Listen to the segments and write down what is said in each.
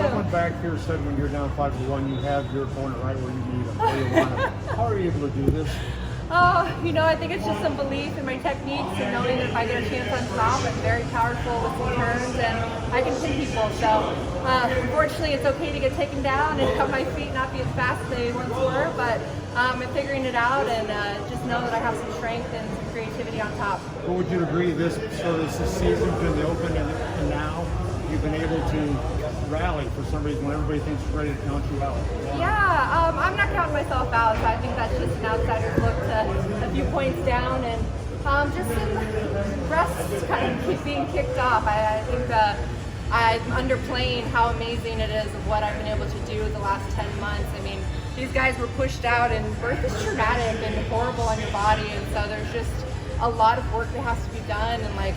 Someone back here said when you're down 5-1, you have your opponent right where you need them, where you want them. How are you able to do this? I think it's just some belief in my techniques and knowing that if I get a chance on top, I'm very powerful with some turns and I can pin people. So, unfortunately, it's okay to get taken down and cut my feet not be as fast as they once were, but I'm figuring it out and just know that I have some strength and some creativity on top. But would you agree this season between the Open and now, you've been able to rally for some reason when everybody thinks you're ready to count you out? Yeah, I'm not counting myself out, so I think that's just an outsider's look to a few points down and just some rest kind of being kicked off. I think I'm underplaying how amazing it is of what I've been able to do the last 10 months. I mean, these guys were pushed out and birth is traumatic and horrible on your body, and so there's just a lot of work that has to be done and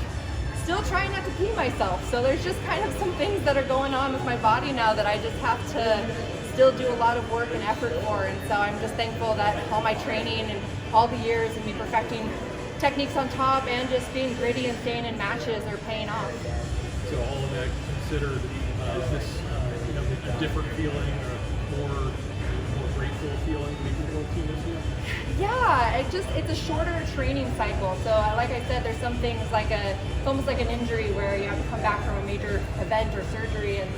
still trying not to pee myself. So there's just kind of some things that are going on with my body now that I just have to still do a lot of work and effort for. And so I'm just thankful that all my training and all the years and me perfecting techniques on top and just being gritty and staying in matches are paying off. So all of that considered, is this a different feeling or more grateful feeling to be the World Team this year? Yeah, it's a shorter training cycle. So like I said, there's some things it's almost like an injury where you have to come back from a major event or surgery, and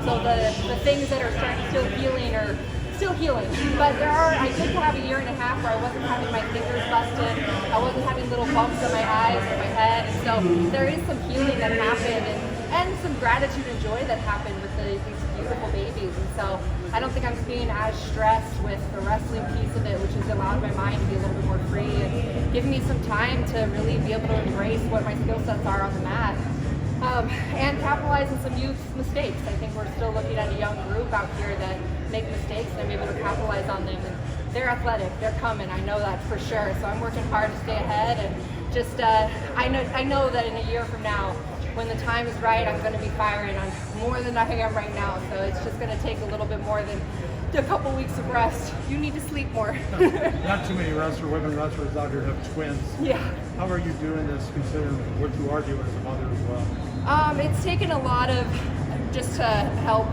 so the things that are still healing are still healing. But I did have a year and a half where I wasn't having my fingers busted, I wasn't having little bumps on my eyes or my head, and so there is some healing that happened and some gratitude and joy that happened with these beautiful babies. And so I don't think I'm being as stressed with the wrestling piece of it, which has allowed my mind to be a little bit more free and giving me some time to really be able to embrace what my skill sets are on the mat. And capitalize on some youth mistakes. I think we're still looking at a young group out here that make mistakes and I'm able to capitalize on them. And they're athletic, they're coming, I know that for sure. So I'm working hard to stay ahead and just, I know that in a year from now, when the time is right, I'm going to be firing on more than I am right now. So it's just going to take a little bit more than a couple weeks of rest. You need to sleep more. Not too many women wrestlers out here have twins. Yeah. How are you doing this considering what you are doing as a mother as well? It's taken a lot of just to help.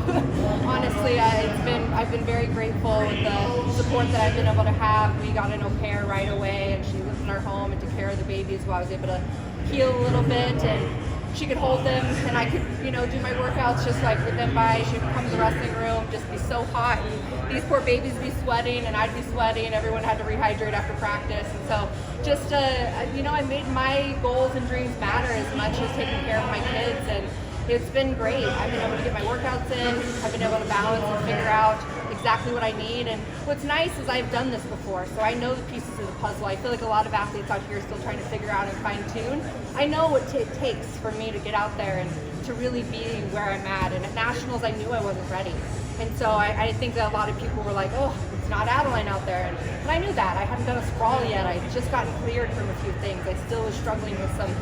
Honestly, I've been very grateful with the support that I've been able to have. We got an au pair right away, and she lived in our home and took care of the babies while I was able to heal a little bit, and she could hold them, and I could, do my workouts just like with them by. She would come to the wrestling room, just be so hot, and these poor babies would be sweating, and I'd be sweating, and everyone had to rehydrate after practice. And so just, I made my goals and dreams matter as much as taking care of my kids, and it's been great. I've been able to get my workouts in, I've been able to balance and figure out exactly what I need. And what's nice is I've done this before, so I know the pieces of the puzzle. I feel like a lot of athletes out here are still trying to figure out and fine tune. I know what it takes for me to get out there and to really be where I'm at. And at nationals, I knew I wasn't ready. And so I think that a lot of people were like, oh, it's not Adeline out there. And I knew that. I hadn't done a sprawl yet. I had just gotten cleared from a few things. I still was struggling with some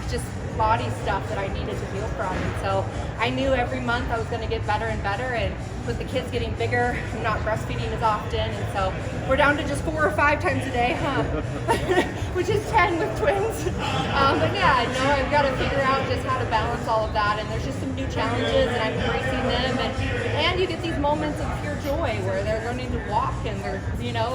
just body stuff that I needed to heal from. And so I knew every month I was going to get better and better, and with the kids getting bigger, I'm not breastfeeding as often, and so we're down to just 4 or 5 times a day, which is 10 with twins. But yeah, I've got to figure out just how to balance all of that, and there's just some new challenges, and I'm embracing them, and you get these moments of pure joy where they're learning to walk, and they're,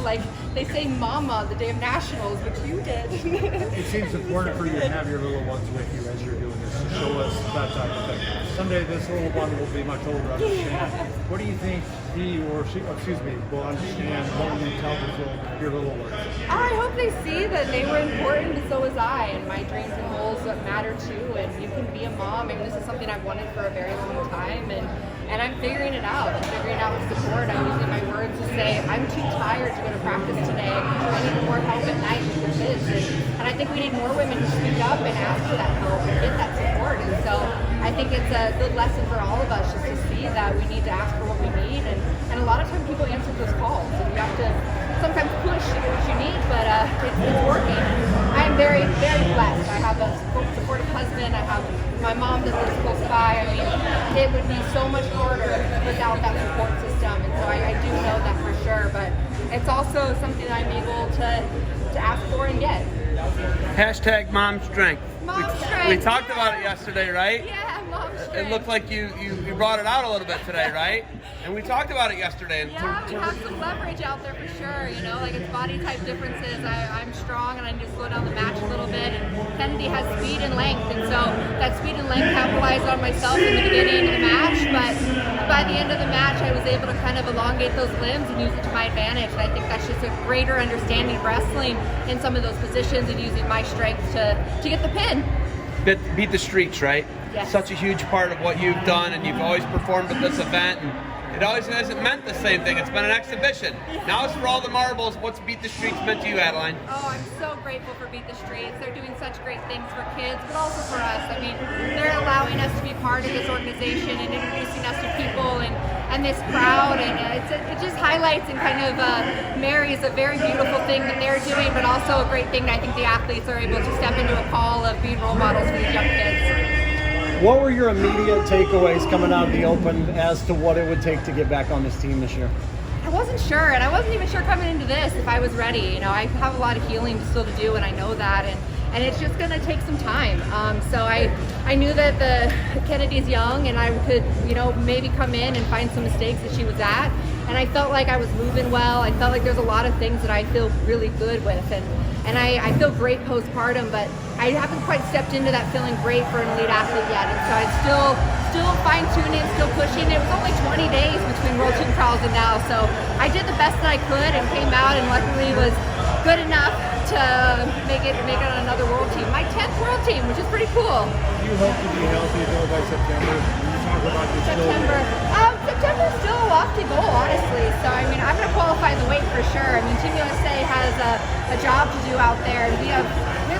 like they say mama the day of nationals, which you did. It seems important for you to have your little ones with you as you're doing this, to show us that type of thing. Someday this little one will be much older, understand. What do you think he or she, will understand when you tell your little ones? I hope they see that they were important, and so was I, and my dreams and goals matter too, and you can be a mom. I mean, this is something I've wanted for a very long time, and I'm figuring it out. I'm figuring out with support. I'm using my words to say, I'm too tired to go to practice today. I need more help at night with your kids. And I think we need more women to speak up and ask for that help and get that support. And so I think it's a good lesson for all of us just to see that we need to ask for what we need. And a lot of times people answer those calls. And you have to sometimes push to get what you need, but it's working. I'm very, very blessed. I have a supportive husband. I have my mom that lives close by. I mean, it would be so much harder without that support system, and so I do know that for sure, but it's also something that I'm able to ask for and get. Hashtag mom strength. Mom strength. We talked about it yesterday, right? Yeah, mom it looked like you brought it out a little bit today, right? And we talked about it yesterday. And Yeah, we have some leverage out there for sure. You know, like it's body type differences. I'm strong and I need to slow down the match a little bit. And Kennedy has speed and length, and so that speed and length capitalized on myself in the beginning of the match. But by the end of the match, I was able to kind of elongate those limbs and use it to my advantage. And I think that's just a greater understanding of wrestling in some of those positions and using my strength to get the pin. beat the streaks, right? Yes. Such a huge part of what you've done, and you've always performed at this event. And it always hasn't meant the same thing. It's been an exhibition. Now it's for all the marbles. What's Beat the Streets meant to you, Adeline? Oh, I'm so grateful for Beat the Streets. They're doing such great things for kids, but also for us. I mean, they're allowing us to be part of this organization and introducing us to people and this crowd, and it just highlights and kind of marries a very beautiful thing that they're doing, but also a great thing that I think the athletes are able to step into a call of being role models for these young kids. What were your immediate takeaways coming out of the Open as to what it would take to get back on this team this year? I wasn't sure, and I wasn't even sure coming into this if I was ready. You know, I have a lot of healing still to do, and I know that, and it's just going to take some time. So I knew that Kennedy's young, and I could, you know, maybe come in and find some mistakes that she was at, and I felt like I was moving well. I felt like there's a lot of things that I feel really good with, and I feel great postpartum, but I haven't quite stepped into that feeling great for an elite athlete yet, and so I'm still fine-tuning, still pushing. It was only 20 days between World Team Trials and now, so I did the best that I could and came out and luckily was good enough to make it on another World Team. My 10th World Team, which is pretty cool. You hope to be healthy though by September. You talk about your September. September's still a lofty goal, honestly. So I mean, I'm going to qualify the weight for sure. I mean, Team USA has a job to do out there, and we have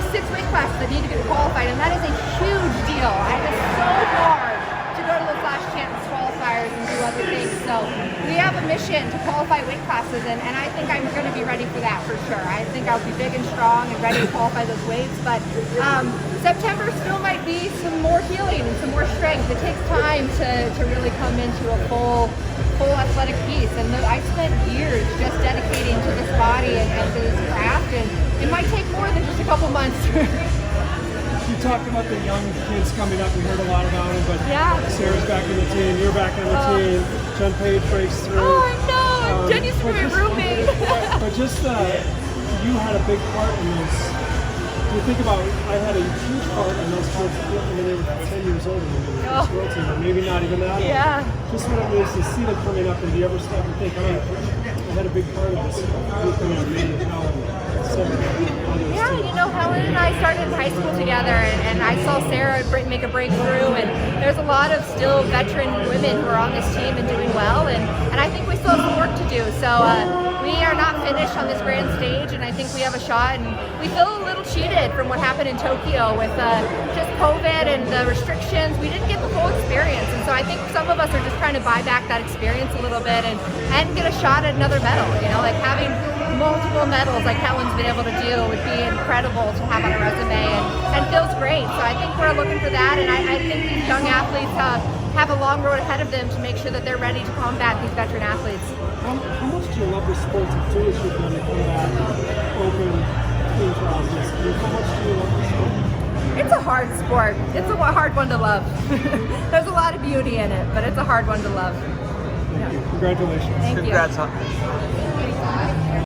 6 weight classes that need to get qualified, and that is a huge deal. It's so hard to go to the Flash Champs qualifiers and do other things. So we have a mission to qualify weight classes, and I think I'm going to be ready for that for sure. I think I'll be big and strong and ready to qualify those weights. But September still might be some more healing and some more strength. It takes time to really come into a full athletic piece. And I spent years just dedicating to this body and to this craft, and it might take more than just a couple months. You talked about the young kids coming up. We heard a lot about them, but Yeah. Sarah's back on the team. You're back on the team. Jen Page breaks through. Oh, I know. Jen used to be my roommate. But just you had a big part in this. You think about, I had a huge part in those kids when they were 10 years old when they were in this world team, or maybe not even that. Yeah. Just what it means to see them coming up, and do you ever stop and think, I had a big part of this. You coming up, maybe Helen, seven others Yeah, too. you know, Helen and I started in high school together, and I saw Sarah make a breakthrough, and there's a lot of still veteran women who are on this team and doing well, and I think we still have some work to do. So we are not finished on this grand stage, and I think we have a shot, and we feel a little cheated from what happened in Tokyo with just COVID and the restrictions. We didn't get the full experience, and so I think some of us are just trying to buy back that experience a little bit and get a shot at another medal. You know, like having multiple medals like Helen's been able to do would be incredible to have on a resume, and feels great. So I think we're looking for that, and I think these young athletes have a long road ahead of them to make sure that they're ready to combat these veteran athletes. How much do you love the sport too, as you've done to come back, open, team trials? How much do you love the sport? It's a hard sport. It's a hard one to love. There's a lot of beauty in it, but it's a hard one to love. Thank you. Congratulations. Thank you. Congrats, huh?